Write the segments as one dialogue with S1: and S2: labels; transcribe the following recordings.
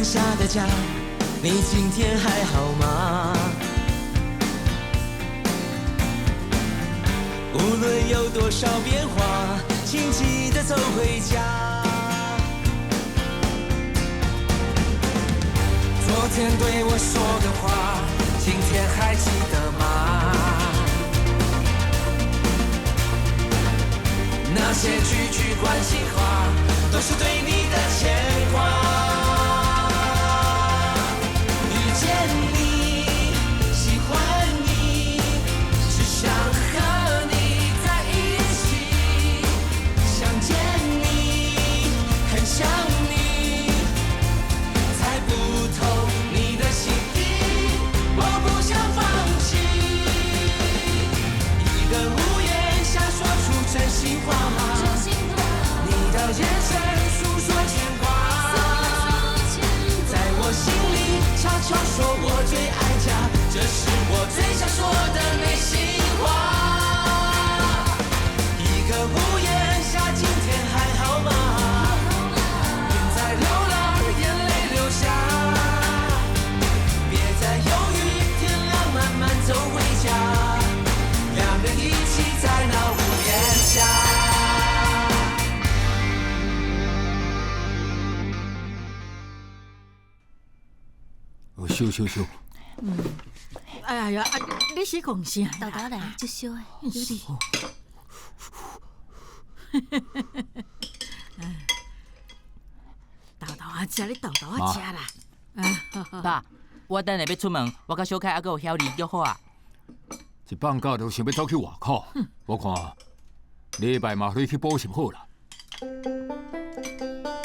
S1: 下的家，你今天还好吗？无论有多少变化，请记得走回家。昨天对我说的话，今天还记得吗？那些句句关心话，都是对你的牵挂。遇见你，喜欢你，只想和你在一起。想见你，很想你，猜不透你的心意，我不想放弃。一个屋檐下说出真心话，你的眼神诉说牵挂，在我心里悄悄说我最爱家，这是我最想说的内心话。一个屋檐下，今天还好吗？别再流浪，眼泪流下，别再犹豫，天亮慢慢走回家，两人一起在那屋檐下。
S2: 收。
S3: 哎呀，你是讲啥？
S4: 豆豆来，就烧诶，有哩。
S3: 豆豆啊，食你豆豆啊，食啦。
S5: 爸，我等下要出门，我甲小凯还阁有晓丽约好啊。
S2: 一放假就想要走去外口，我看礼拜嘛可以去补习好啦。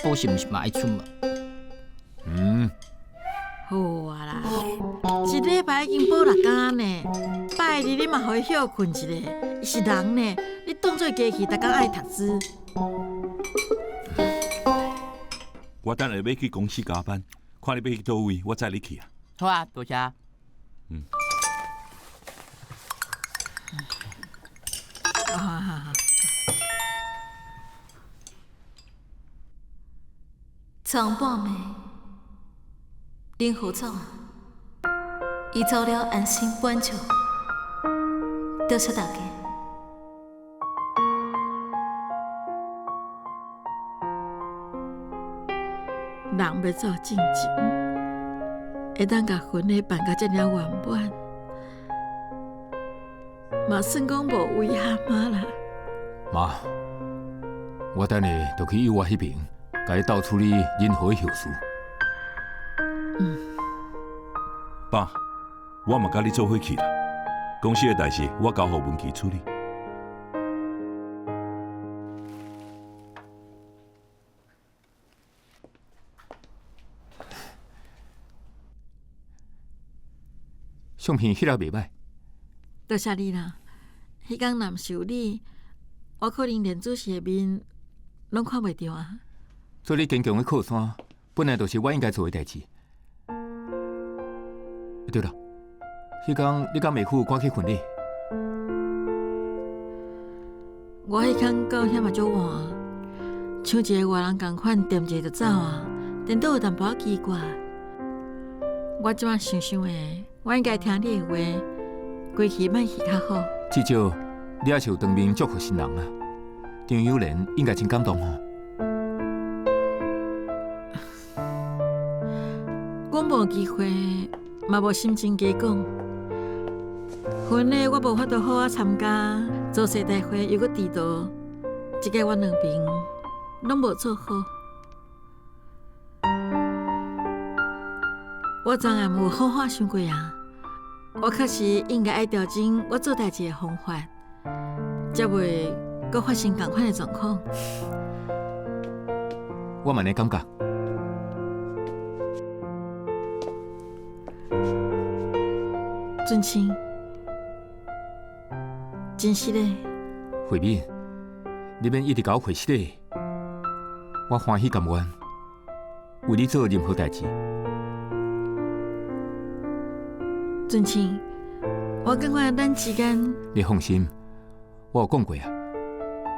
S5: 补习毋是嘛爱出门？
S3: 好啊啦，一礼拜已经补6天呢，拜日你嘛可以休困一下。是人呢，你当做机器，逐工爱读书。
S6: 我等下要去公司加班，看你要去倒位，我载你去啊。
S5: 好啊，多谢。
S4: 长半暝，林虎走啊，伊走了安心关照，多谢大家。
S3: 人要做正经，会当甲婚礼办甲这么圆满，嘛算讲无遗憾嘛啦。
S2: 妈，我等下就去幼儿迄边，甲伊斗处理任何的后事。
S6: 爸，我嘛甲你做伙去啦。公司的代志我交予文琪处理。
S2: 相片翕了袂歹，
S3: 多谢你啦。迄天若毋是有你，我可能连主席的面拢看袂到啊。
S2: 做你坚强的靠山，本来就是我应该做的代志。对了，迄天你甲妹夫赶去婚礼，
S3: 我迄天高兴嘛足晚，像一个外人共款，踮一下就走啊，颠倒有淡薄仔奇怪。我即摆想想的，我应该听你的话，过去莫去较好。
S2: 至少你也是有当面祝福新人啊。张友莲应该真感动哦。我无机会，嘛无心情加讲。婚礼我无法度好好参加，做世大会又搁迟到，即个我两边拢无做好。我昨暗有好好想过啊，我确实应该爱调整我做代志的方法，才袂搁发生同款的状况。我嘛呢感觉。尊亲，真实的。慧敏，你免一直甲我回实的，我欢喜甘愿为你做任何代志。尊亲，我感觉咱之间，你放心，我有讲过啊，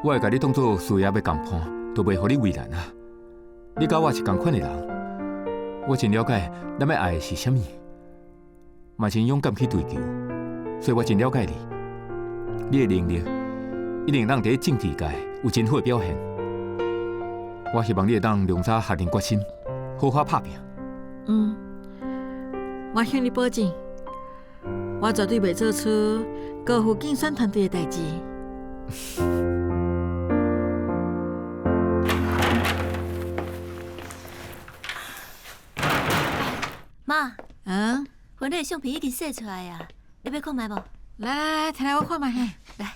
S2: 我会甲你当做事业要共伴，都袂互你为难啊。你甲我是同款的人，
S7: 我真了解咱要爱的是啥物，嘛真勇敢去追求，所以我真了解你。你的能力一定让伫政治界有真好的表现。我希望你会当量早下定决心，好好打拼。
S2: 我向你保证，我绝对袂做出辜负竞选团队的代志。
S4: 妈，
S2: 嗯，
S4: 婚礼相片已经洗出来啊，你要看卖无？
S2: 来，摕来我看卖嘿。
S4: 来，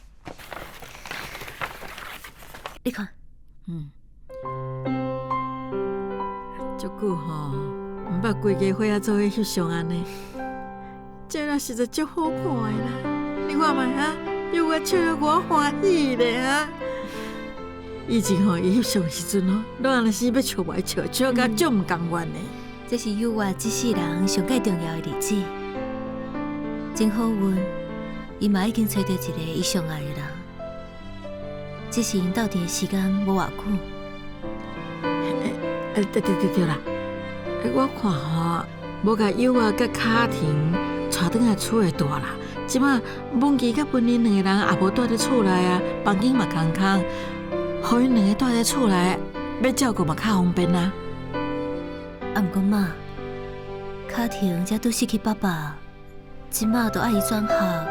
S4: 你看。
S2: 足久吼，毋捌规家伙仔做伙翕相安尼，这若实在足好看的啦！你看卖哈，又我笑得我欢喜咧哈。以前吼伊翕相的时阵吼，拢安尼死要笑歪笑，笑甲足毋甘愿的。
S4: 这是有我一世人上介重要的日子，真好运，伊嘛已经找到一个伊相爱的人，只是因斗阵的时间无偌久。
S2: 对啦，我看吼，无甲友啊甲卡婷带转来厝的大啦，即马文琪甲文玲两个人也无住伫厝内啊，房间嘛空空，互因两个住伫厝内，要照顾嘛较方便啊。
S4: 啊，毋过妈，卡婷才拄失去爸爸，即马都爱伊转学，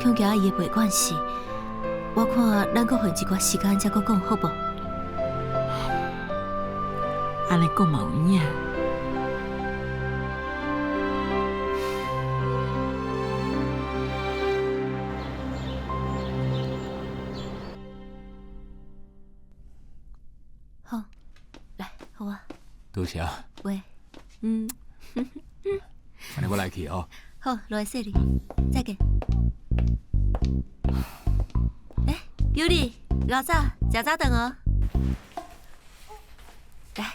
S4: 恐惊伊会袂惯势。我看咱搁花一寡时间才搁讲好无？
S2: 安尼讲嘛有影。
S4: 好，来，好啊。
S7: 多谢。
S4: 喂，
S7: 安尼我来去哦。
S4: 好，落来洗你，再见。尤里，老早食早顿哦。来，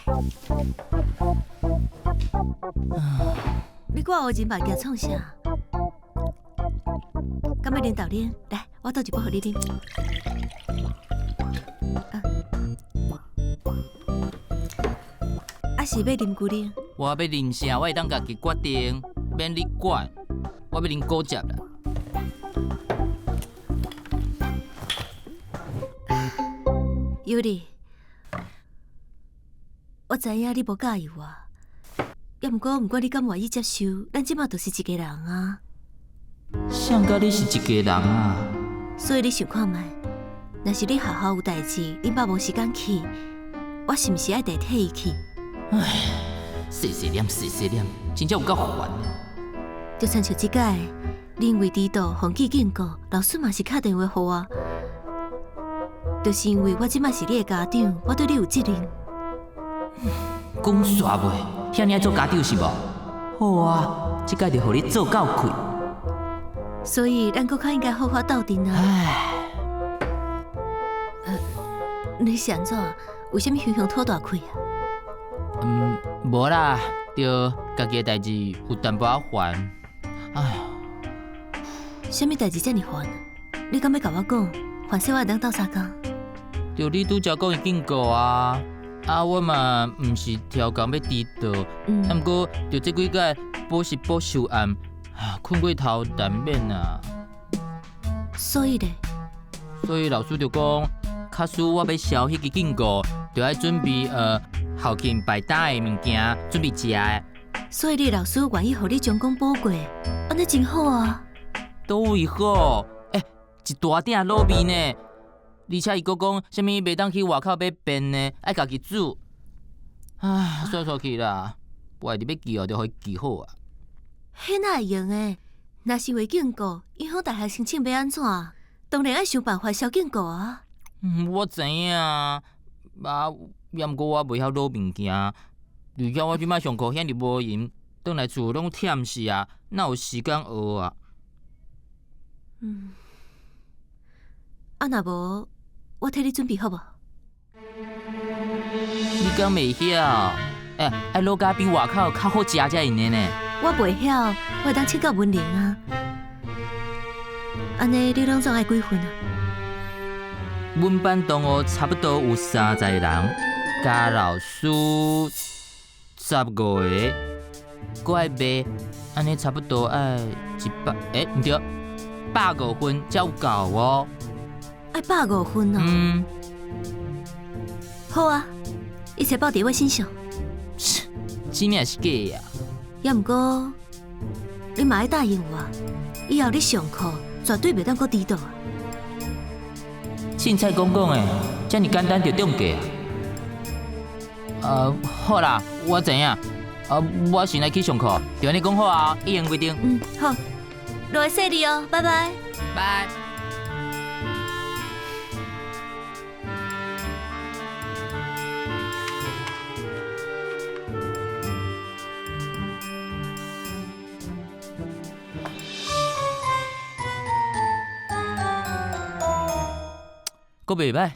S4: 你看我真目镜创啥？敢要啉豆奶？来，我倒一杯互你啉。是要啉牛奶？
S5: 我要啉啥，我会当家己决定，免你管。我要啉果汁啦。
S4: 尤里，我知影你无介意我，也毋过，毋管你敢愿意接受，咱即马就是一家人啊。
S5: 谁甲你是一家人啊？
S4: 所以你想看觅，若是你学校有代志，你爸无时间去，我是毋是爱代替伊去？
S5: 唉，细细念，真正有够烦。
S4: 就亲像即届，你因为迟到放弃警告，老师嘛是打电话互我，就是因为我即摆是你的家长，我对你有责任。
S5: 讲煞袂，遐尔爱做家长是无？好啊，即届就互你做够开。
S4: 所以咱搁较应该好好斗阵啊！
S5: 唉，
S4: 你是安怎？为什么雄雄拖大开啊？
S5: 无啦，就家己的代志有淡薄仔烦。哎，
S4: 什么代志遮尔烦？你敢要甲我讲？烦死我会当斗相共？
S5: 就你拄则讲的警告啊！我嘛毋是超工要迟到，毋过就这几届补习补修案，困过头难免啊。
S4: 所以
S5: 老师就讲，假使我要消迄个警告，就要准备后勤排单的物件，准备食的。
S4: 所以你老师愿意互你将功补过，安尼真好啊！
S5: 倒位好？一大鼎卤面呢，而且伊阁讲，啥物袂当去外口买便呢，爱家己煮。算去啦，外日要记哦，就互伊记好啊。
S4: 迄哪会用诶？若是为警告，影响大学申请要安怎？当然爱想办法消警告啊。
S5: 我知影，也毋过我袂晓卤物件，而且我即摆上课遐尔无闲，转来厝拢忝死啊，哪有时间学啊？
S4: 若无，我替你准备好无？
S5: 你敢袂晓？爱卤甲比外口较好食才用的呢。
S4: 我袂晓，我会当请教文玲啊。安尼你拢总爱几分啊？
S5: 阮班同学差不多有30人，加老师15个，搁爱卖，安尼差不多爱毋对，150分才有够哦。
S4: 爱150分哦。好啊，一切报伫我身上。
S5: 真正是假呀？
S4: 也毋过，你嘛要答应我，以后你上课绝对袂当搁迟到啊。
S5: 凊彩讲讲诶，遮尔简单就中计啊？好啦，我知影。我先来去上课，就安尼讲好啊，一言规定。
S4: 好，落来洗你哦，拜拜。
S5: 拜。阁袂歹，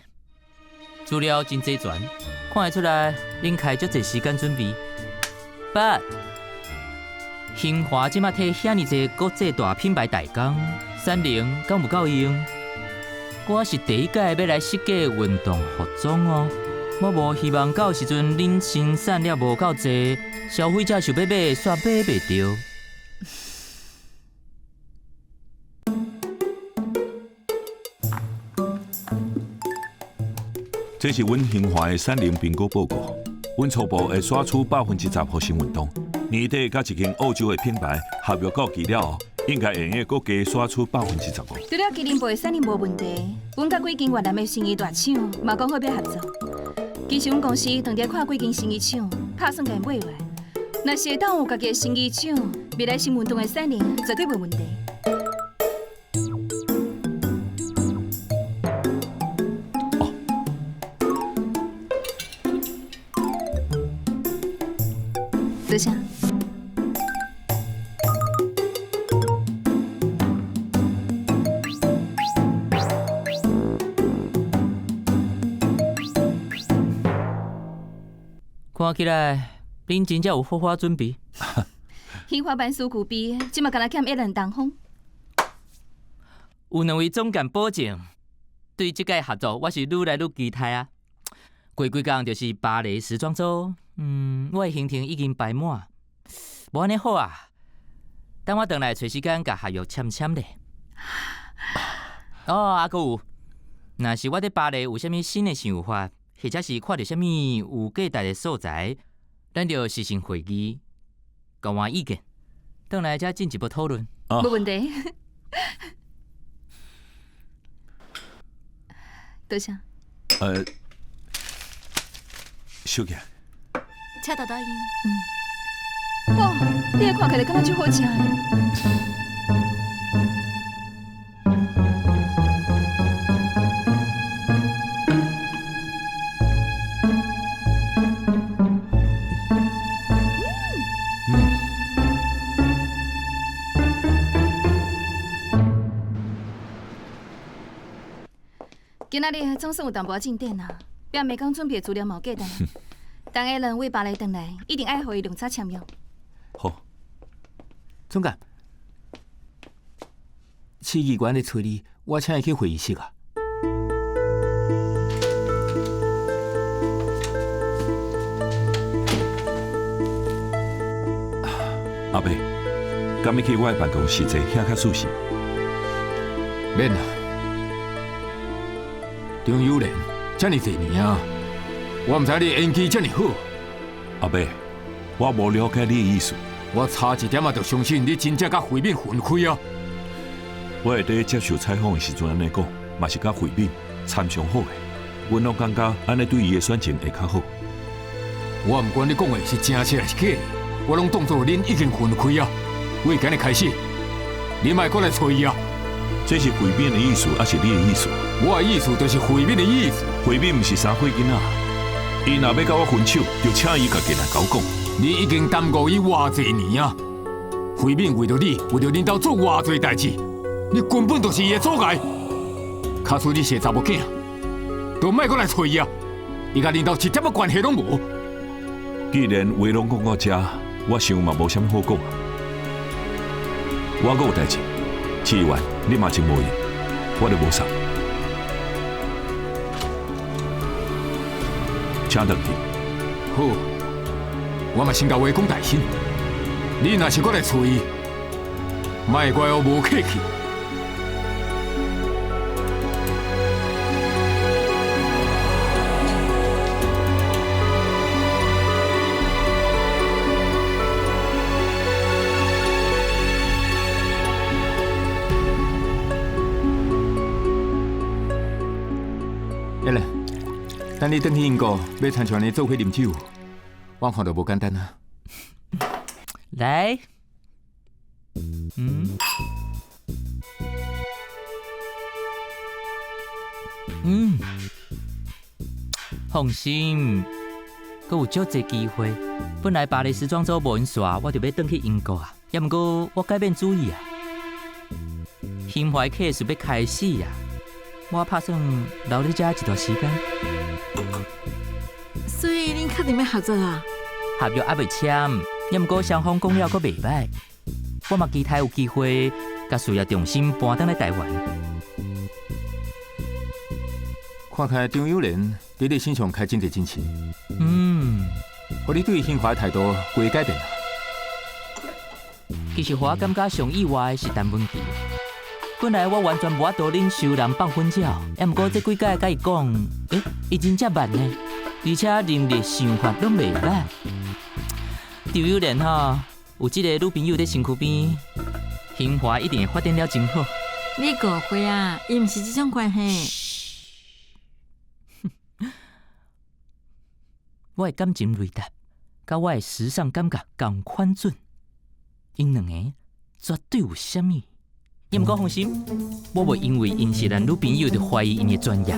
S5: 资料真齐全，看会出来恁开足侪时间准备。But 兴华即马摕遐尼侪国际大品牌代工，3菱敢有够用？我是第一届要来设计运动服装哦，我无希望到时阵恁生产了无够侪，消费者想要买煞买袂着。
S6: 这是阮兴华的3菱评估报告。阮初步会选出10%核心运动，年底甲一间澳洲的品牌合约到期了后，应该会用搁加选出15%。
S8: 除了麒麟杯3菱无问题，阮甲几间越南的生意大厂嘛讲好要合作。其实阮公司当地看几间生意厂，打算甲因买落来。若是会当有家己的生意厂，未来新运动的3菱绝对无问题。多谢。
S5: 看起来，恁真正有好好准备。
S8: 兴华万事俱备，即嘛敢若欠1人东风。
S5: 有2位总监保证，对即届合作我是愈来愈期待啊！过几工就是巴黎时装周。我的行程已经排满，无安尼好啊！等我回来找时间甲合约签咧。还有，若是我伫巴黎有啥物新的想法，或者是看到啥物有价值的素材，咱就实行会议，交换意见，回来再进一步讨论。
S8: 无问题。多谢。
S6: 小姐。
S4: 车到答应。
S8: 哇，你的看起来敢若就好食的。今仔日总算有淡薄进展啊，表妹讲准备的资料嘛有价值。当下人为巴黎回来，一定爱互伊用叉签约。
S6: 好，
S7: 总监，市议员咧找你，我请伊去会议室啊。
S6: 阿伯，敢要去我的办公室坐，遐较舒适。
S7: 免啦，张友莲，遮尔侪年啊！我唔知你演技这么好，
S6: 阿伯，我无了解你的意思。
S7: 我差一点就相信你真正甲慧敏分开啊！
S6: 我会在接受采访的时阵安尼讲，嘛是甲慧敏参详好的。阮拢感觉安尼对伊的选情会较好。
S7: 我唔管你讲的是真实还是假，我拢当作恁已经分开啊！为今日开始，你莫过来找伊啊！
S6: 这是慧敏的意思，还是你的意思？
S7: 我的意思就是慧敏的意思。
S6: 慧敏唔是三岁囡仔。伊若要甲我分手，就请伊家己来甲我讲。
S7: 你已经耽误伊偌济年啊！慧敏为着你，为着恁兜做偌济代志，你根本就是伊的阻碍。卡输你生查某囝，都莫过来找伊啊！伊甲恁兜一点仔关系拢无。
S6: 既然话拢讲到这，我想嘛无啥物好讲。我阁有代志，市议员你嘛真无闲，我就无送。请回去。
S7: 好，我嘛先甲话讲大声，你若是搁来找伊，莫怪我无客气。来来，等你转去英国，要参像你做伙啉酒，我看到无简单啊。
S5: 来，放心，阁有足侪机会。本来巴黎时装周无因煞，我就要转去英国啊。也毋过我改变主意啊，心怀 case 要开始啊。我打算留你遮一段时间。
S2: 所以恁确定要合作啊？
S5: 合约还未签，也毋过双方讲了阁袂歹。我嘛期待有机会，甲事业重心搬倒来台湾。
S7: 看起来张友莲伫你身上开真侪真情，互你对新华的态度有改变啊。
S5: 其实我感觉上意外是陈文琪。本来我完全无法度忍受人放粉鸟，也毋过这几届甲伊讲，伊真正慢呢，而且能力想法拢袂歹。张友莲吼，有即个女朋友伫身躯边，兴华一定会发展了真好。
S2: 你误会啊，伊毋是这种关系。
S5: 我的感情雷达，甲我的时尚感觉同款准，因两个绝对有啥物。也毋过放心，我袂因为因是男女朋友就怀疑因的专业。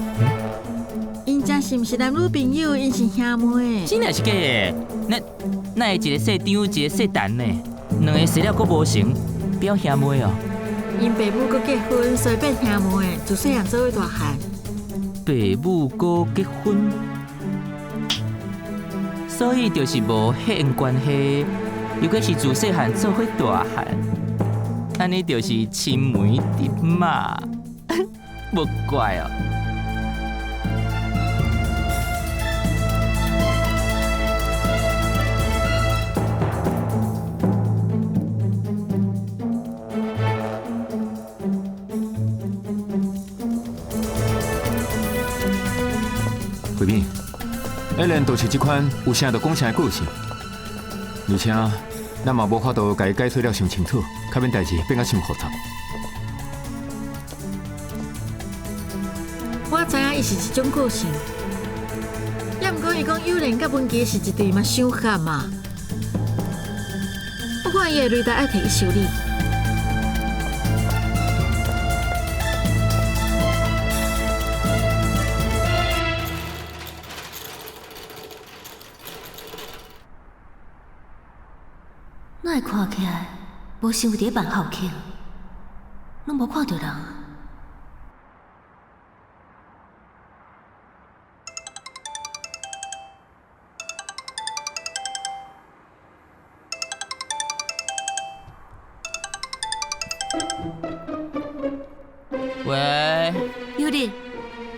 S2: 因真是毋是男女朋友，因是兄妹。
S5: 真的是假的？那会一个细张，一个细蛋呢？两个生了阁无成，表兄妹哦。
S2: 因爸母阁结婚，所以变兄妹，自细汉做伙大汉。
S5: 爸母阁结婚，所以就是无血缘关系，又阁是自细汉做伙大汉。安尼就是青梅竹马，无怪哦。
S7: 慧敏，Allen 就是这款有啥就讲啥的个性，而且咱嘛无法度甲伊解释了伤清楚，较免代志变甲伤复杂。
S2: 我知影伊是一种个性，也毋过伊讲友莲甲文琪是一对嘛伤合嘛，我看伊的雷达爱摕去修理。
S4: 哪会看起来无想有伫办后庆，拢无看到人啊？
S5: 喂，
S4: 友丽，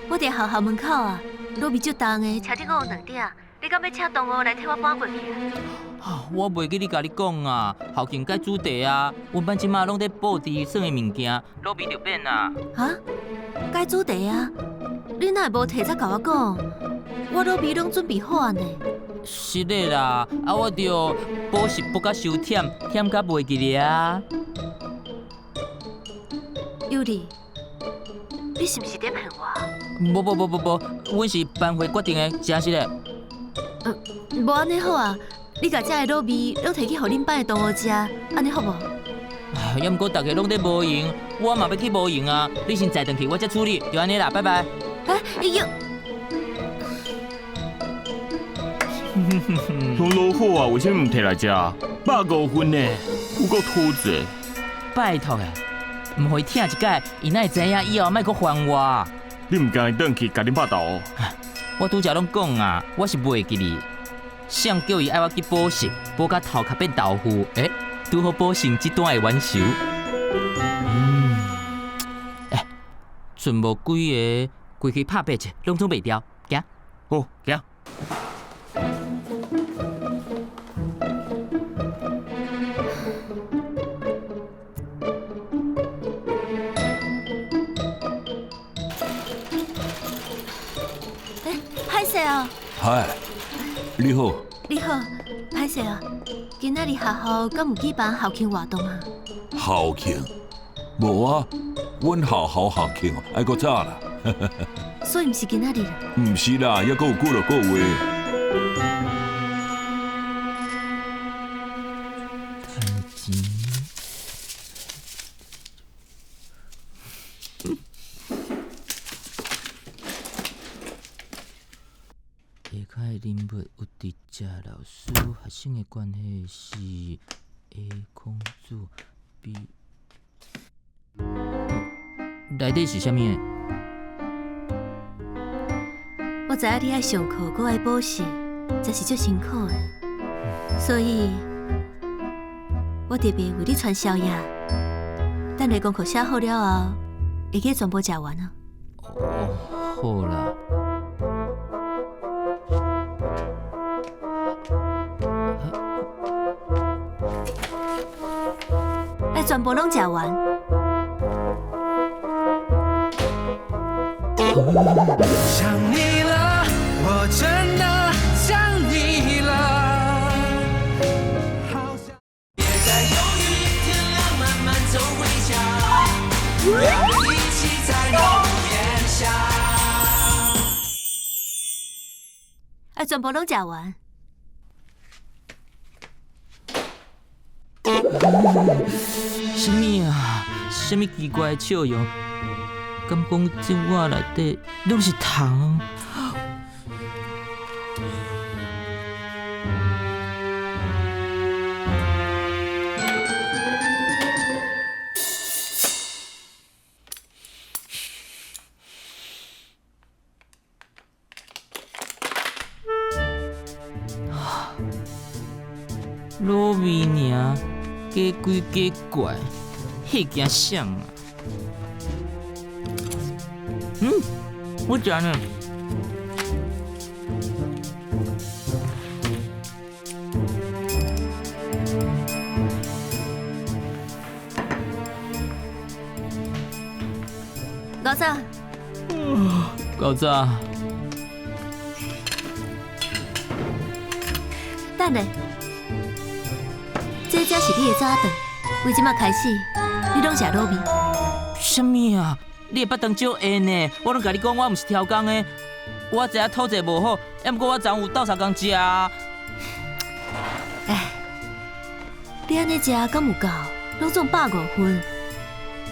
S4: 我伫学校门口啊，路边足重的，车顶我有2顶，你敢要请同学来替我搬过去啊？
S5: 我袂记你甲你讲啊，后勤该煮茶啊，阮班即马拢在布置耍的物件，路边就变啊。
S4: 哈？该煮茶啊？你哪会无提早甲我讲？我路边拢准备好啊呢。
S5: 是的啦，啊我着补习补甲伤忝，忝甲袂记咧啊。
S4: 友丽，你是毋是在骗我？
S5: 无，阮是班会决定的，真是的。
S4: 无安尼好啊，你甲遮的卤味拢摕去互恁班的同学食，安尼好无？
S5: 也毋过大家拢在无闲，我嘛要去无闲啊。你先载转去，我才处理，就安尼啦，拜拜。
S4: 哎呦！
S9: 都落好啊，为什么唔摕来食？150分呢，有够土子。
S5: 拜托啊，唔互伊听一解，伊哪会知影以后莫阁烦我。
S9: 你唔敢转去甲恁爸斗？
S5: 我拄则拢讲啊，我是袂记哩。谁叫伊爱我去补习，补甲头壳变豆腐，拄好补成这段的完手。剩无几个，规去拍白者，拢总袂掉，行。
S9: 好，行。
S4: 少，
S6: 嗨，你好。
S4: 你好，歹势啊，今仔日学校敢有举办校庆活动啊？
S6: 校庆？无啊，阮校校庆爱搁早啦。
S4: 所以毋是今仔日啦。
S6: 毋是啦，还搁有几落个月。
S5: 趁钱。下骹的人物有伫遮，老师学生的关系是 A 公主 B。内底是啥物的？
S4: 我知影你爱上课，搁爱补习，真是足辛苦的。所以，我特别为你传宵夜。等你功课写好了后，会记全部食完啊。
S5: 哦，好啦。
S4: 爱全部拢食完。
S1: 想你了，我真的想你了。好想别再犹豫，天亮慢慢走回家，两人一起在楼檐下。
S4: 爱全部拢食完。
S5: 什么啊？什么奇怪的笑容？敢讲这碗内底拢是糖？卤味尔，加鬼加怪，迄件啥啊？我食呢。
S4: 老早，
S5: 搞早。
S4: 等下，这才是你的早顿，为即马开始，你拢食卤味。
S5: 什么啊？你的腹肠少闲呢？我拢甲你讲，我毋是挑工的。我知影土质无好，要毋过我昨有斗相共食啊。
S4: 哎，你安尼食敢有够？拢总150分。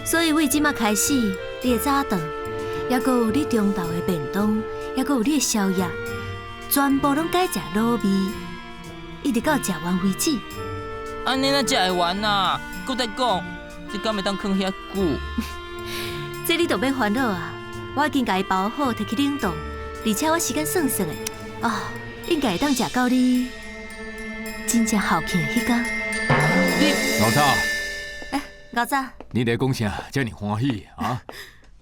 S4: 所以为即马开始，你的早顿，还阁有你中昼的便当，还阁有你的宵夜，全部拢改食卤味，一直到食完为止。
S5: 安尼哪食会完啊？搁再讲，这敢会当囥遐久？
S4: 这你就免烦恼啊！我已经甲伊包好，摕去冷冻，而且我时间算算的，应该会当食到你真正校庆的迄天。
S7: 老早，
S4: 老早，
S7: 你在讲啥？遮尔欢喜啊？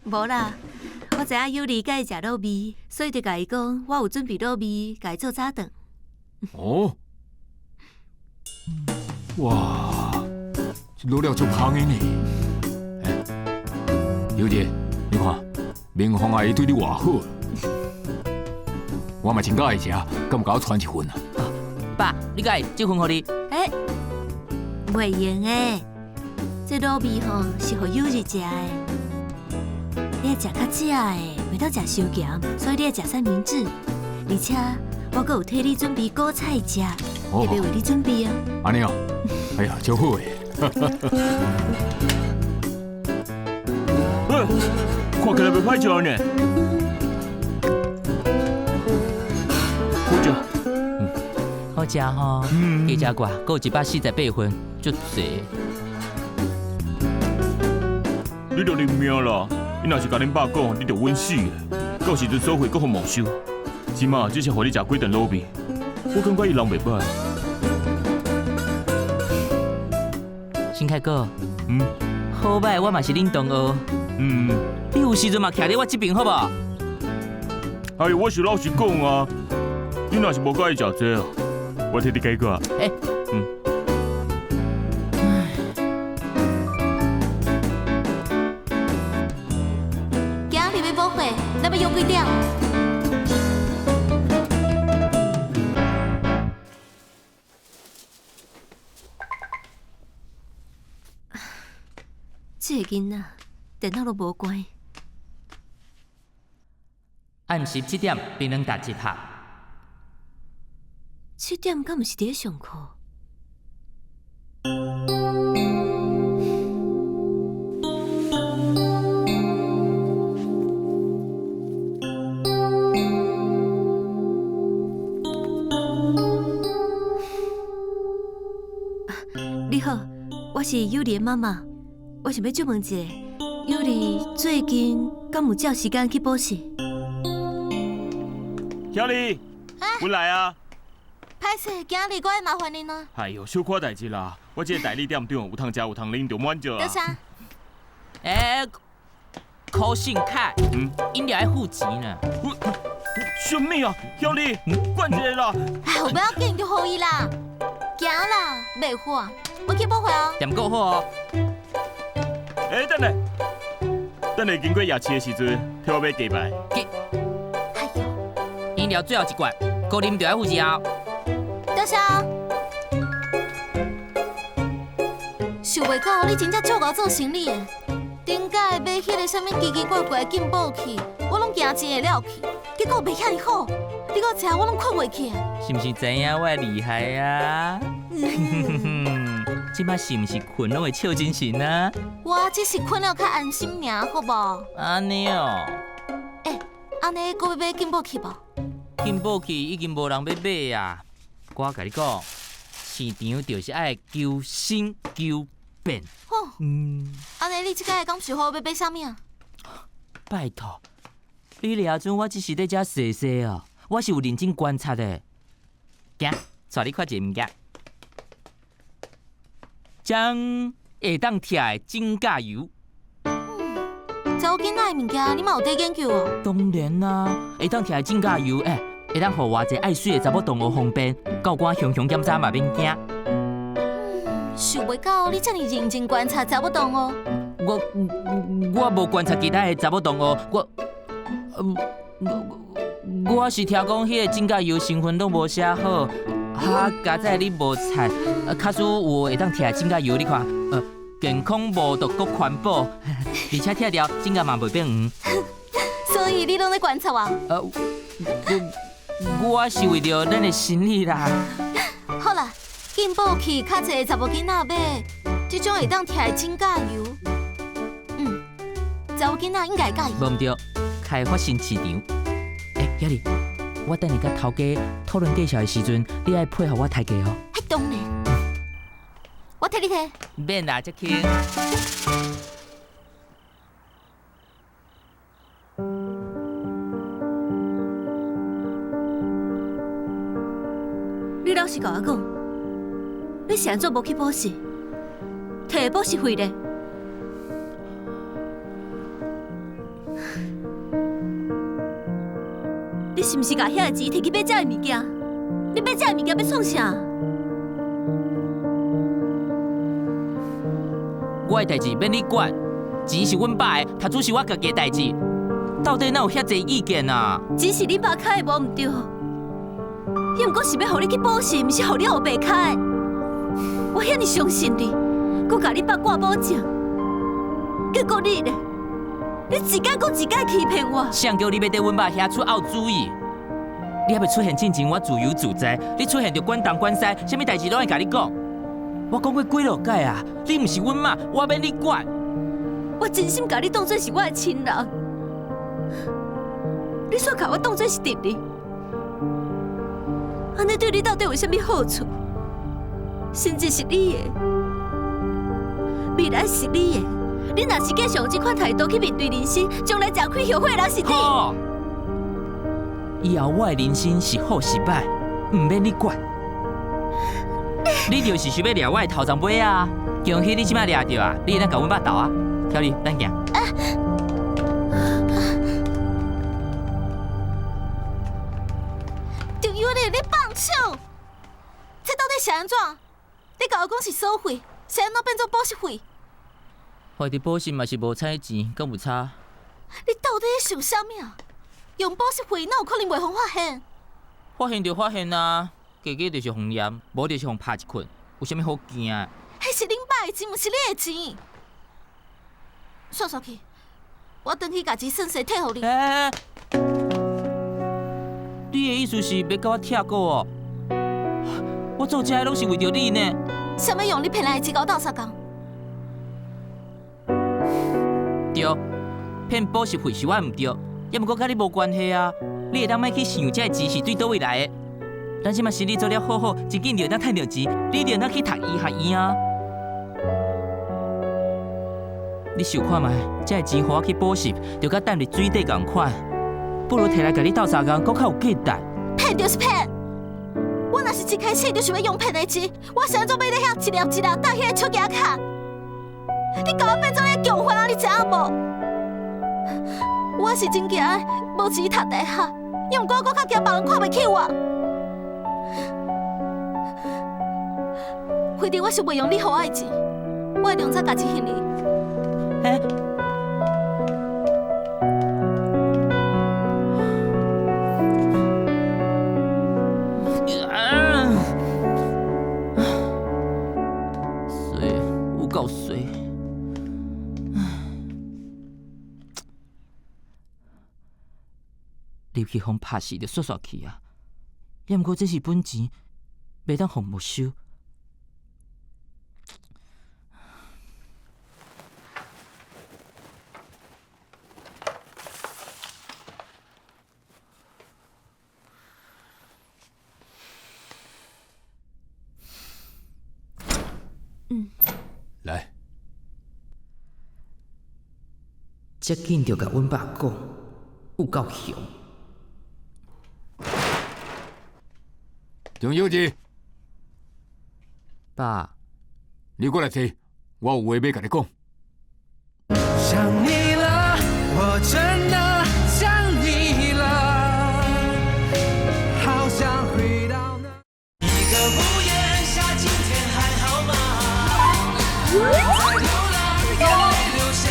S4: 无啦，我知影有你介意食卤味，所以就甲伊讲，我有准备卤味，甲伊做早顿。
S7: 哦，哇，这卤料足香的呢。小姐，你看，明芳阿姨对你偌好，我嘛真介意食，敢有甲我传一份啊？
S5: 爸，你介意这份互你？
S4: 袂用诶，这卤味吼是互友日食的，你爱食较食的，袂当食伤咸，所以你爱食三明治，而且我阁有替你准备果菜食，特别为你准备啊。
S7: 安尼哦，哎呀，真好诶！
S9: 看起来袂歹食呢。好食。
S5: 好食吼，加食寡，阁有148分，足济。
S9: 你着认命啦！伊若是甲恁爸讲，你着稳死的。到时阵收回阁互没收。即马只是互你食几顿卤味，我感觉伊人袂歹。
S5: 新凯哥，好歹我嘛是恁同学。你有时阵嘛徛伫我这边好无？
S9: 哎，我是老实讲啊，你若是无介意食这啊，我替你解决。
S4: 今日要补货，咱要用几点？这个囡仔电脑都无关。
S5: 暗时7点，槟榔打击拍。
S4: 7点敢毋是伫咧上课？你好，我是友丽的妈妈，我想要借问一下，友丽最近敢有照时间去补习？
S9: 小丽，阮来啊！
S4: 歹势，今日我爱麻烦恁咯。
S9: 哎呦，小可代志啦，我这个代理店长有通食有通啉，就满足啊。
S4: 多啥？
S5: 考信卡，饮料要付钱呢。
S9: 什么啊？小丽，管一个啦！
S4: 哎，不要紧，就好伊啦。行啦，袂好，我去补货哦。
S5: 店够好哦。
S9: 等下经过夜市的时阵，替我买鸡排。
S4: 哎呦，
S5: 饮料最后一罐，高啉就要付钱哦。
S4: 多少？想袂到你真正足够做生意的。顶届买迄个啥物奇奇怪怪的进步器，我拢惊一个了去，结果卖遐尼好，你搁吃我拢困袂去。
S5: 是毋是知影我的厉害啊？即摆是毋是困拢会笑精神啊？
S4: 我只是困了较安心尔，好无？
S5: 安尼哦。
S4: 安尼搁要买进步器无？
S5: 进步器已经无人要买啊。 我甲你讲，市场就是爱求新求变。
S4: 吼，安尼你即摆敢想好要买啥物啊？
S5: 拜托，你掠准我只是在遮踅踅哦，我是有认真观察的。行，带你看一个物件，将会当贴的指甲油。
S4: 查某囡仔的物件，你嘛有在研究哦？
S5: 当然啦，会当贴的指甲油，会当互偌济爱水的查某同学方便，到我凶凶检查嘛免惊。
S4: 想袂到你遮尔认真观察查某同学。
S5: 我无观察其他的查某同学，我是听讲迄个指甲油成分拢无写好，加在你无菜，假使有会当贴的指甲油，你看，健康无毒阁环保，而且贴条指甲嘛袂变黄。
S4: 所以你拢在观察我？
S5: 我是为着咱的生意啦。
S4: 好啦，进步器较侪查某囡仔买，这种会当贴的指甲油，查某囡仔应该介意。
S5: 无毋对，开发新市场。小丽，我等下甲头家讨论介绍的时阵，你爱配合我抬价哦。
S4: 迄当然，我替你提。
S5: 免啦，这轻。
S4: 你老实甲我讲，你是安怎无去补习？摕补习费咧？你是毋是甲遐个钱摕去买遮个物件？你买遮个物件要创啥？
S5: 我的代志免你管，钱是阮爸的，读书是我家己的代志。到底哪有遐济意见啊？
S4: 钱是你爸开的，无毋对。伊毋过是要互你去补习，毋是互你学白开。我遐尼相信你，佮甲你爸挂保证，结果你咧，你一届搁一届欺骗我。
S5: 谁叫你要伫阮爸遐出龌主意？你还袂出现进前，我自由自在；你出现就管东管西，啥物代志拢会甲你讲。我讲过几落届啊，你毋是阮妈，我免你管。
S4: 我真心甲你当作是我的亲人，你却甲我当作是敌人。安尼对你到底有啥物好处？甚至是你的未来是你的，你若是继续用这款态度去面对人生，将来吃亏后悔的人是你。
S5: 好，以后我的人生是好是歹，唔免你管。你就是想要掠我的头鬃尾啊！恭喜你即摆掠着啊！你会当甲阮爸斗啊！小丽，等行。
S4: 仲以为你咧放手？这到底是安怎？你甲我讲是收费，是安怎变做补习费？
S5: 花伫补习嘛是无差钱，敢有差？
S4: 你到底在想啥物啊？用补习费哪有可能袂互发现？
S5: 发现就发现啊，加加就是互验，无就是互拍一困，有啥物好惊？
S4: 迄是恁爸的钱，毋是你的钱。煞煞去，我转去家己算钱退互你。
S5: 你的意思是要甲我拆股哦？我做这拢是为着你呢。
S4: 啥物用你骗来的钱甲我斗相共？
S5: 对，骗补习费是我唔对，也毋过甲你无关系啊。你会当莫去想这钱是对倒位来的。咱即马生意做了好好，真紧就会当趁到钱，你就会当去读医学院啊。你想看卖，这钱互我去补习，就甲等入水底共款，不如摕来甲你斗相共，搁较有价值。
S4: 骗就是骗！我若是一开始就想要用骗的钱，我是安怎买咧遐一粒一粒搭迄个出价卡？你甲我变做咧强化啊！你知影无？我是真惊无钱读大学，又毋过我较惊别人看袂起我。反正我是袂用你互我的钱，我会用在家己胸里。
S5: 水有够水。入去互拍死就煞煞去啊！也毋过这是本钱，袂当互没收。
S7: 来，
S5: 遮紧就甲阮爸讲，有够凶。
S7: 张小姐，
S5: 爸，
S7: 你过来坐，我有话要甲你讲。
S1: 想你了，我真的想你了，好想回到那一个屋檐下，今天还好吗？在流浪，眼泪流下。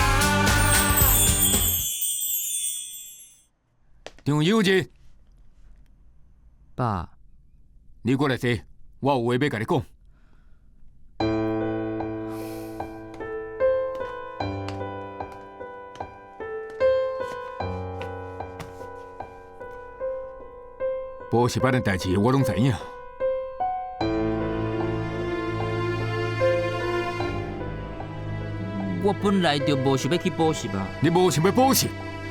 S7: 张小姐，
S5: 爸，
S7: 你过来坐，我有话要甲你讲。补习班的代志我拢知影。
S5: 我本来就无想要去补习啊。
S7: 你无想要补习，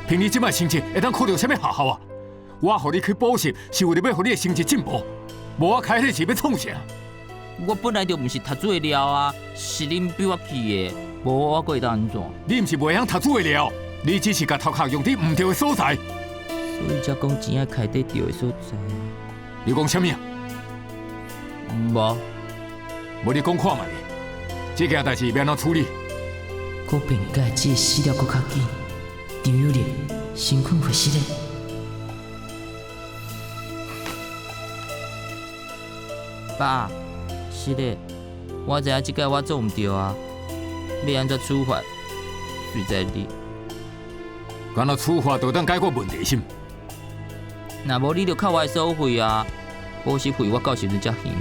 S7: 凭你即摆成绩会当考到啥物学校啊？我互你去补习，是为了要互你的成绩进步，无我开迄钱要创啥？
S5: 我本来就毋是读书的料啊，是恁逼我去的，无我会当安怎？
S7: 你毋是袂晓读书的料，你只是甲头壳用伫毋对的所在。
S5: 所以才讲钱爱开得着的所在啊。
S7: 你讲啥物啊？无你讲看卖咧，这件代志要安怎处理？
S5: 我变改这死了搁较紧，张有力，身躯会失咧。爸，是咧，我知影即个我做毋对啊，要安怎处罚，随在你。
S7: 敢若处罚就当解决问题是？
S5: 若无你就扣我的收费啊，补习费我到时阵才还你。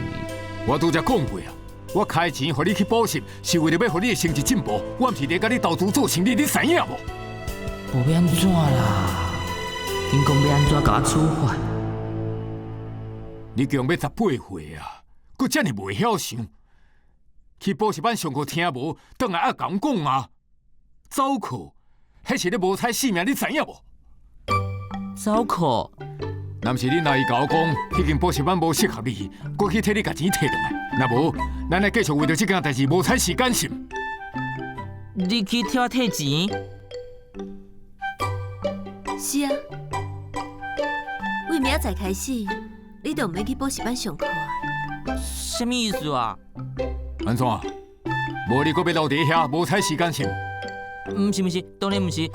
S7: 我拄则讲过啊，我开钱互你去补习，是为了要互你的成绩进步，我毋是咧甲你投资做生意，你知影无？
S5: 无要安怎啦？因讲要安怎甲我处罚？
S7: 你强要18岁啊，佫遮尔袂晓想，去补习班上课听无，倒来爱甲阮讲啊，走课，迄是咧无彩性命，你知影无？
S5: 走课？
S7: 若毋是恁阿姨甲我讲，迄间补习班无适合你，我去替你甲钱摕倒来。若无，咱来继续为着这件代志无采时间性。
S5: 你去替我摕钱？
S4: 是啊，为明仔载开始，你就毋免去补习班上课啊。
S5: 什么意思啊？
S7: 安怎？无你阁要留伫遐，无采时间性？
S5: 毋是，当然毋是，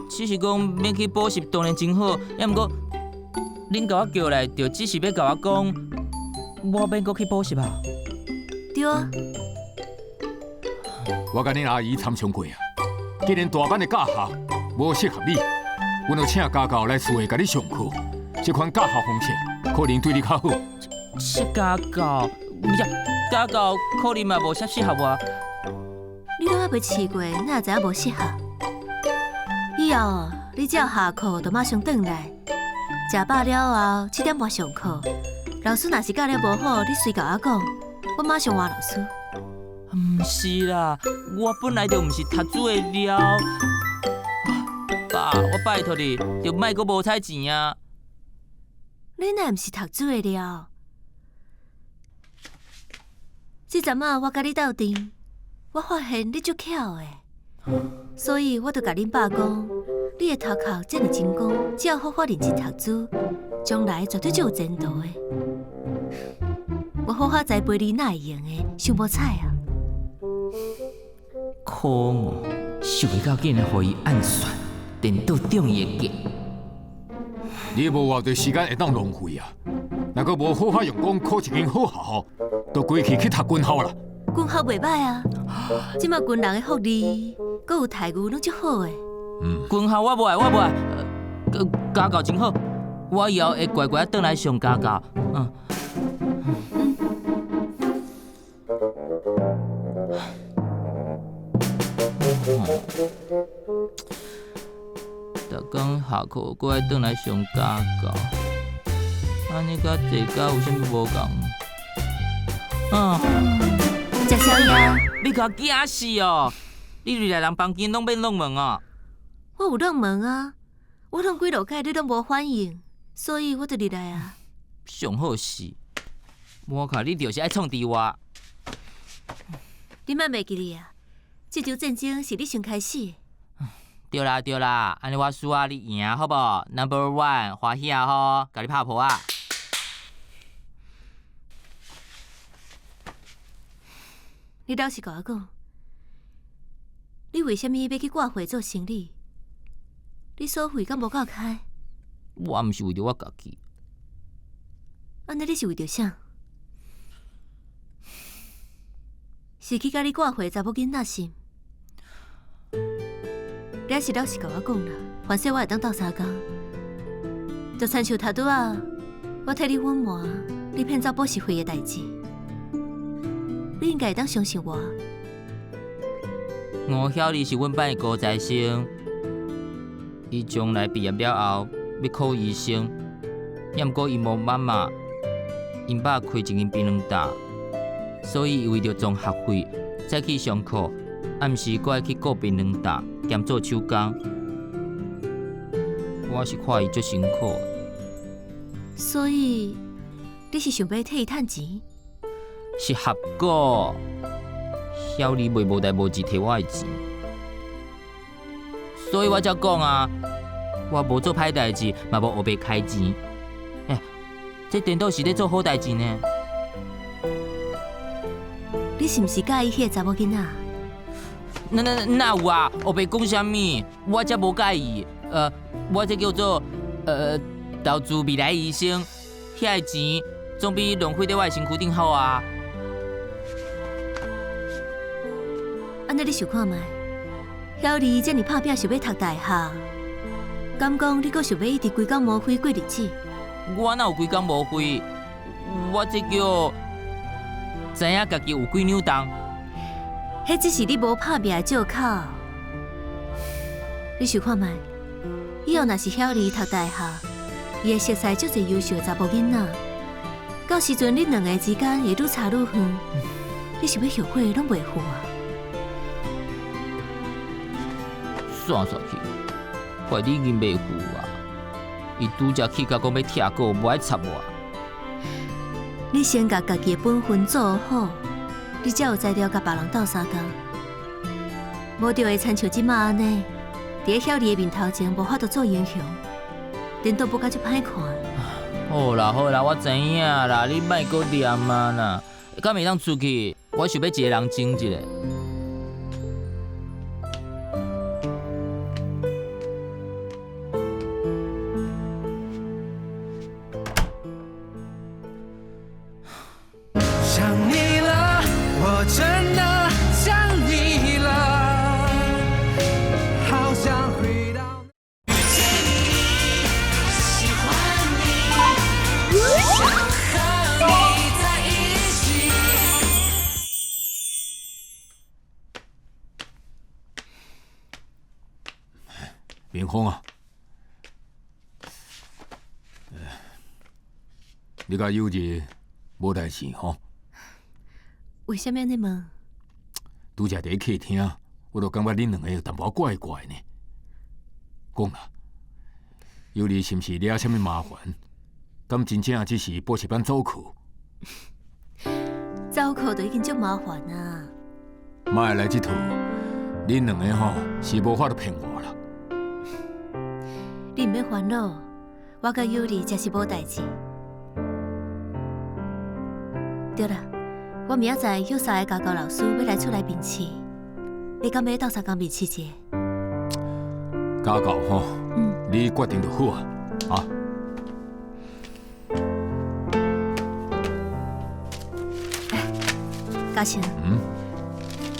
S5: 只是讲免去补习当然真好，也毋过恁甲我叫来，就只是要甲我讲，我免阁去补习啊。
S4: 对啊，
S7: 我甲恁阿姨参详过啊，既然大班的驾校无适合你，阮就请家教来厝下甲你上课。这款驾校方式可能对你较好。
S5: 是家教，不是家教可能嘛无啥适合我。
S4: 你拢还袂试过，哪会知影无适合？以后你只要下课就马上转来，食饱了后7点半上课。老师若是教了无好，你随甲我讲，我马上换老师。
S5: 毋是啦，我本来就毋是读书的料。爸，我拜托你，就莫阁无彩钱啊！
S4: 你哪毋是读书的料？这阵仔我甲你斗阵，我发现你足巧的，所以我就甲恁爸讲，你的头壳遮尔精光，只要好好认真读书，将来绝对就有前途的。我好好栽培你，哪会用的？想无彩啊！
S5: 可恶，想袂到竟然互伊暗算，颠倒中伊的计。
S7: 你无偌多时间会当浪费啊！若阁无好好用功考一间好学校，就归去读军校啦。
S4: 军校袂歹啊，即马军人的福利，阁有待遇，拢足好的。
S5: 军校我无爱，家教真好，我以后会乖乖转来上家教。逐工下课，搁爱转来上家教，安尼甲坐家有啥物无共？
S4: 食宵夜？
S5: 你甲我惊死哦！你入来人房间拢免弄门哦。
S4: 我有弄门啊，我弄几落摆你拢无反应，所以我就入来啊。
S5: 上好是，我看你就是爱创治我。
S4: 你莫袂记哩啊！这场战争是你先开始的。
S5: 对啦，安尼我输啊，你赢好无 ？Number one， 欢喜啊吼，甲你拍婆啊！
S4: 你倒是甲我讲，你为虾米要去挂会做生意？你所费敢无够开？
S5: 我毋是为着我家己。
S4: 安尼你是为着啥？是去甲你挂会查某囡仔是？你还是老实甲我讲啦，反正我会当斗相共，就亲像头拄仔，我替你隐瞒你骗走保释费的代志，你应该会当相信我。
S5: 我晓你是阮班的高材生，伊将来毕业了后要考医生，也毋过伊无妈妈，因爸开一间槟榔摊，所以伊为着赚学费，再去上课，暗时搁爱去顾槟榔摊兼做手工。我是看伊足辛苦的。
S4: 所以你是想要替伊趁钱？
S5: 是合果，晓你袂无代无志摕我的钱，所以我才讲啊，我无做歹代志，嘛无黑白开钱。这颠倒是咧做好代志呢。
S4: 你是毋是介意迄个查某囡仔？
S5: 哪有啊？黑白讲啥物？我才无介意。我这叫做投资未来医生，遐个钱总比浪费在我的身躯顶好啊。
S4: 安尼你想看觅，晓你遮尔拍拼想要读大学，敢讲你阁想要一直规工无飞过日子？
S5: 我哪有规工无飞？我这叫知影家己有几扭重。
S4: 迄只是你无拍拼的借口。你想看觅，以后若是晓你读大学，伊会熟悉足侪优秀的查某囡仔，到时阵恁两个之间会愈差愈远，你想要后悔拢袂赴啊！
S5: 算去，怪你已经袂赴啊！伊拄则去甲讲要拆股，无爱插我。
S4: 你先甲家己的本分做好，你才有才调甲别人斗相共。无就会亲像即马安尼，伫咧晓你的面头前无法度做英雄，颠倒不甲足歹看。
S5: 好啦，我知影啦，你莫搁念啊啦。敢会当出去？我想要一个人争一下。
S1: 想你了，我真的想你了，好想回到遇见你，喜欢你，想和你在一起。
S7: 明峰啊，你甲友日无代志吼？
S4: 为什么安尼问？
S7: 拄则伫客厅，我就感觉恁两个有淡薄怪怪呢。讲啦，友日是毋是惹什么麻烦？敢真正只是补习班走课？
S4: 走课就已经足麻烦啊！
S7: 莫会来这套，恁两个吼是无法度骗我啦。
S4: 你毋免烦恼，我甲友日才是无代志。对啦，我明仔载有3个家教老师要来出来面试，你敢要斗相共面试者？
S7: 家教吼，你决定就好啊，啊。
S4: 嘉诚，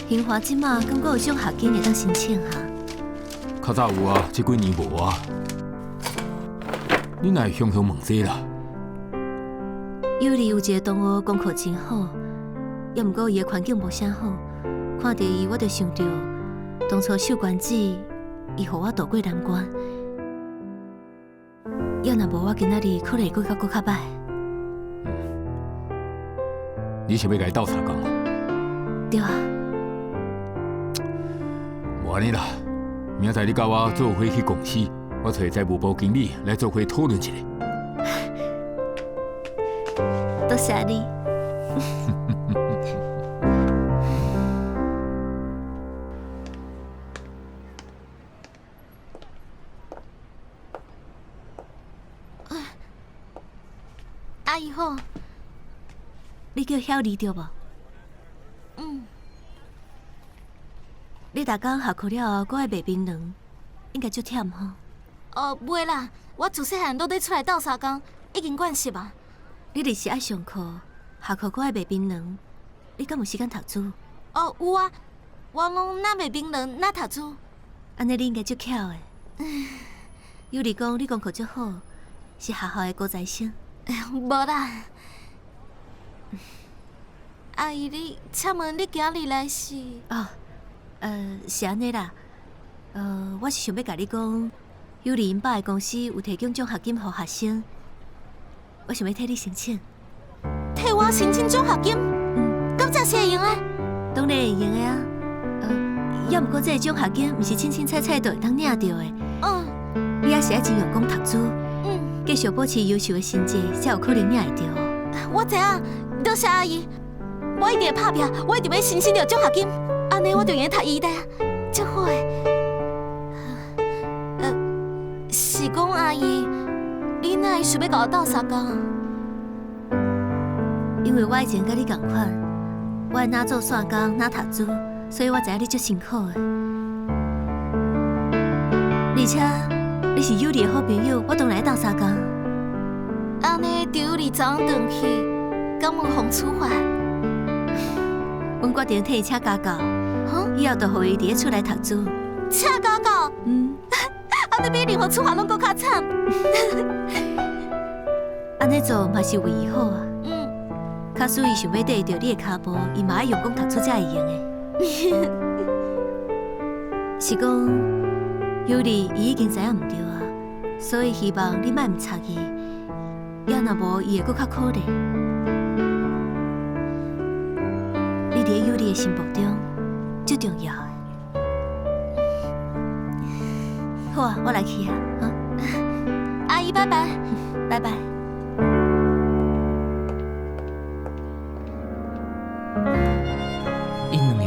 S4: 兴华即马敢阁有奖学金会当申请哈？
S7: 较早有啊，这几年无啊。你哪会向问这啦？
S4: 友日有一个同学功课真好，也毋过伊的环境无啥好，看到伊我就想到当初秀娟姐，伊互我渡过难关。要若无我今仔日可能会搁较歹。
S7: 你是要甲伊斗相共啊？
S4: 对啊。
S7: 无安尼啦，明仔载你甲我做伙去公司，我找财务部经理来做伙讨论一下。
S4: 多谢你。阿姨好，你叫晓丽对无？你逐工下课了后，搁爱卖槟榔，应该足忝吼。
S3: 袂啦，我自细汉都咧出来斗相共，已经惯习啊。
S4: 你日是爱上课，下课搁爱卖槟榔，你敢有时间读书？
S3: 有啊，我拢哪卖槟榔哪读书。
S4: 安尼你应该足巧的。有日讲你功课足好，是学校的高材生。
S3: 无啦。阿姨，你请问你今日来是？
S4: 是安尼啦。我是想要甲你讲，友日因爸的公司有提供奖学金予学生，我想要替你申请。
S3: 替我申请奖学金？敢真是会用啊？
S4: 当然会用的啊。要毋过这个奖学金毋是清清彩彩就会当领到的。你也是爱真用功读书，继续保持优秀的成绩，才有可能领会到。
S3: 我知影，多谢阿姨，我一定会打拼，我一定要申请到奖学金，安尼我就用读医大，足好诶。是讲阿姨，你哪会想要甲我斗相共？
S4: 因为我以前甲你同款，我会哪做线工哪读书，所以我知影你足辛苦的。而且你是友日的好朋友，我当然会斗相共。
S3: 安尼友日早上转去，敢有风处罚？
S4: 阮决定替伊请家教，以后就互伊伫咧厝内读书。
S3: 请家教？安尼比任何处罚拢搁较惨。
S4: 安尼做嘛是为伊好啊。假使伊想要跟着你的脚步，伊嘛爱用功读书才会用的。是讲，友日伊已经知影毋对啊，所以希望你莫毋插伊，要若无伊会搁较可怜。你伫友日的心目中最重要的。好啊，我来去啊，
S3: 阿姨，拜拜，
S4: 拜拜。
S5: 因两个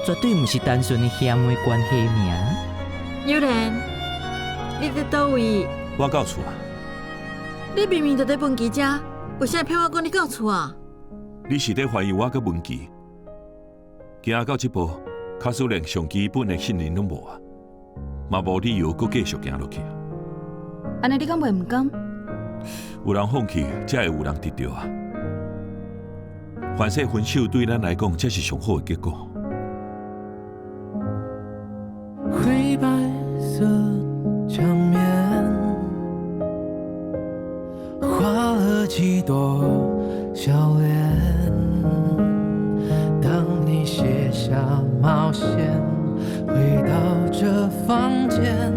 S5: 绝对毋是单纯的兄妹关系尔。
S2: 悠然，你伫倒位？
S6: 我到厝啊。
S2: 你明明就在问记者，为啥骗我讲你到厝啊？
S6: 你是在怀疑我佮文琪？行到这步，假使连上基本的信任拢无啊，嘛无理由佮继续行落去啊。
S8: 安尼你敢袂毋甘？
S6: 有人放弃，才会有人得到啊。凡说分手对咱来讲，才是上好的结果。
S1: 灰白色墙面，画了几朵笑脸。当你卸下毛线，回到这房间，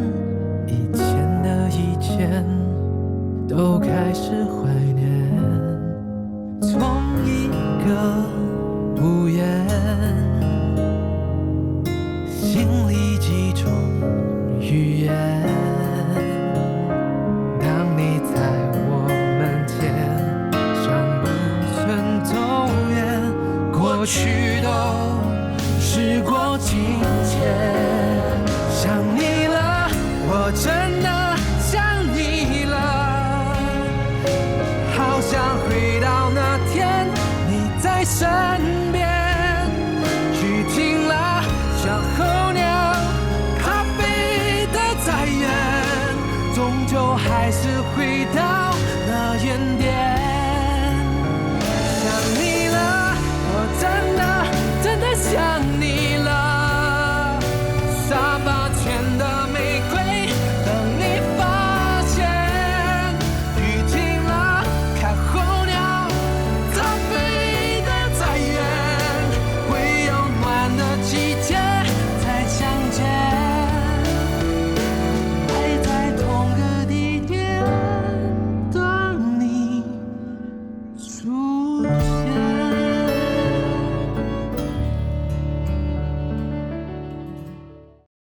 S1: 个无言，心里几种语言。当你在我门前，像不曾走远，过去都时过境迁。想你了，我真的想你了，好想回到那天你在身